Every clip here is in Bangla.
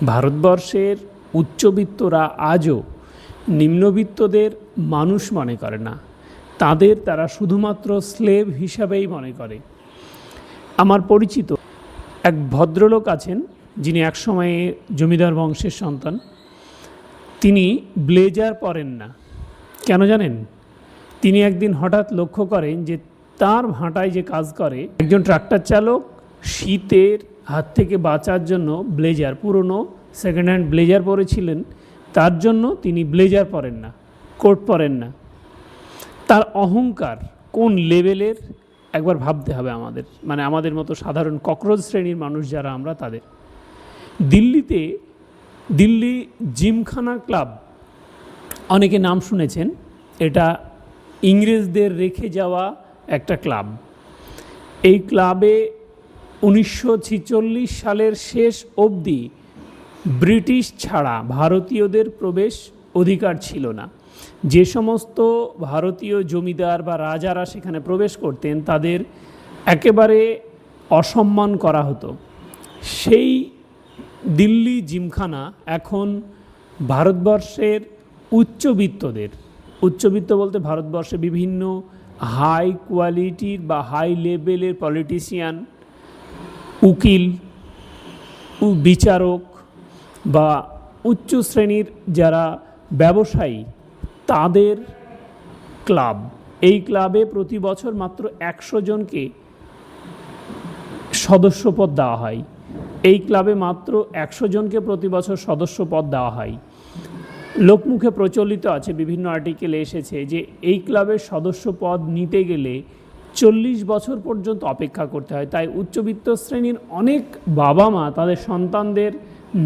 ভারতবর্ষের উচ্চবিত্তরা আজও নিম্নবিত্তদের মানুষ মনে করে না, তারা শুধুমাত্র স্লেভ হিসাবেই মনে করে। আমার পরিচিত এক ভদ্রলোক আছেন, যিনি একসময়ে জমিদার বংশের সন্তান। তিনি ব্লেজার পরেন না। কেন জানেন? তিনি একদিন হঠাৎ লক্ষ্য করেন যে তার ভাটায় যে কাজ করে একজন ট্রাক্টর চালক শীতের হাত থেকে বাঁচার জন্য ব্লেজার, পুরনো সেকেন্ড হ্যান্ড ব্লেজার পরেছিলেন। তার জন্য তিনি ব্লেজার পরেন না, কোট পরেন না। তার অহংকার কোন লেভেলের একবার ভাবতে হবে আমাদের, মানে আমাদের মতো সাধারণ ককরোচ শ্রেণীর মানুষ যারা আমরা তাদের। দিল্লি জিমখানা ক্লাব, অনেকে নাম শুনেছেন। এটা ইংরেজদের রেখে যাওয়া একটা ক্লাব। এই ক্লাবে 1946 সালের শেষ অবধি ব্রিটিশ ছাড়া ভারতীয়দের প্রবেশ অধিকার ছিল না। যে সমস্ত ভারতীয় জমিদার বা রাজারা সেখানে প্রবেশ করতেন তাদের একেবারে অসম্মান করা হতো। সেই দিল্লি জিমখানা এখন ভারতবর্ষের উচ্চবিত্ত বলতে ভারতবর্ষে বিভিন্ন হাই কোয়ালিটির বা হাই লেভেলের পলিটিশিয়ান, উকিল, বিচারক বা উচ্চ শ্রেণীর যারা ব্যবসায়ী, তাদের ক্লাব। এই ক্লাবে প্রতি বছর মাত্র 100 জনকে সদস্যপদ দেওয়া হয়। এই ক্লাবে মাত্র 100 জনকে প্রতি বছর সদস্যপদ দেওয়া হয়। লোকমুখে প্রচলিত আছে, বিভিন্ন আর্টিকেলে এসেছে যে এই ক্লাবের সদস্যপদ নিতে গেলে 40 বছর পর্যন্ত অপেক্ষা করতে হয়। তাই উচ্চবিত্ত শ্রেণীর অনেক বাবা মা তাদের সন্তানদের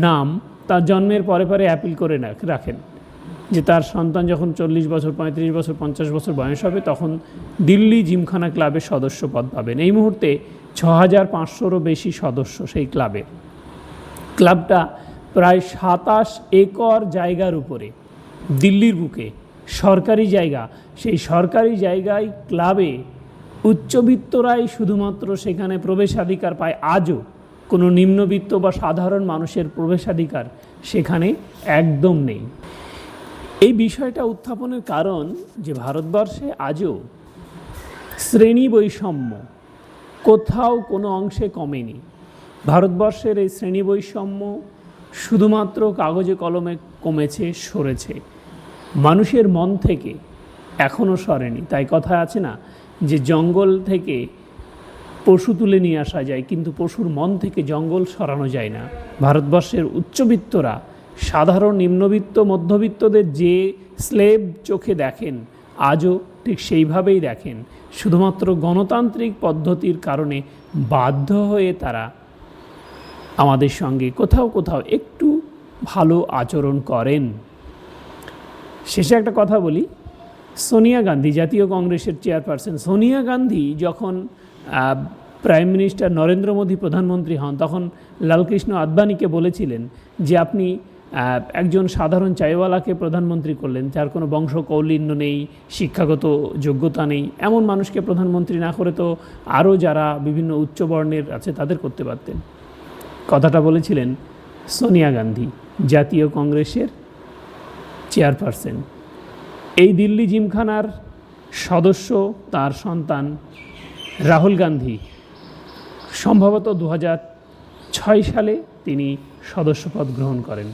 নাম তার জন্মের পরে পরে অ্যাপিল করে রাখেন যে তার সন্তান যখন 40 বছর, 35 বছর, 50 বছর বয়স হবে তখন দিল্লি জিমখানা ক্লাবের সদস্যপদ পাবেন। এই মুহূর্তে 6500-রও বেশি সদস্য সেই ক্লাবের। ক্লাবটা প্রায় 27 একর জায়গার উপরে, দিল্লির বুকে সরকারি জায়গা। সেই সরকারি জায়গায় ক্লাবে উচ্চবিত্তরাই শুধুমাত্র সেখানে প্রবেশাধিকার পায়। আজও কোনো নিম্নবিত্ত বা সাধারণ মানুষের প্রবেশাধিকার সেখানে একদম নেই। এই বিষয়টা উত্থাপনের কারণ যে ভারতবর্ষে আজও শ্রেণী বৈষম্য কোথাও কোনো অংশে কমেনি। ভারতবর্ষের এই শ্রেণী বৈষম্য শুধুমাত্র কাগজে কলমে কমেছে, সরেছে, মানুষের মন থেকে এখনও সরেনি। তাই কথা আছে না যে জঙ্গল থেকে পশু তুলে নিয়ে আসা যায়, কিন্তু পশুর মন থেকে জঙ্গল সরানো যায় না। ভারতবর্ষের উচ্চবিত্তরা সাধারণ নিম্নবিত্ত মধ্যবিত্তদের যে স্লেভ চোখে দেখেন আজও ঠিক সেইভাবেই দেখেন। শুধুমাত্র গণতান্ত্রিক পদ্ধতির কারণে বাধ্য হয়ে তারা আমাদের সঙ্গে কোথাও কোথাও একটু ভালো আচরণ করেন। শেষে একটা কথা বলি, সোনিয়া গান্ধী, জাতীয় কংগ্রেসের চেয়ারপারসন সোনিয়া গান্ধী যখন প্রাইম মিনিস্টার নরেন্দ্র মোদী প্রধানমন্ত্রী হন তখন লালকৃষ্ণ আদবানিকে বলেছিলেন যে আপনি একজন সাধারণ চাইওয়ালাকে প্রধানমন্ত্রী করলেন, যার কোনো বংশ কৌলিন্য নেই, শিক্ষাগত যোগ্যতা নেই, এমন মানুষকে প্রধানমন্ত্রী না করে তো আরও যারা বিভিন্ন উচ্চ বর্ণের আছে তাদের করতে পারতেন। কথাটা বলেছিলেন সোনিয়া গান্ধী, জাতীয় কংগ্রেসের চেয়ারপারসন। এই দিল্লি জিমখানার সদস্য তার সন্তান রাহুল গান্ধী সম্ভবত 2006 সালে তিনি সদস্যপদ গ্রহণ করেন।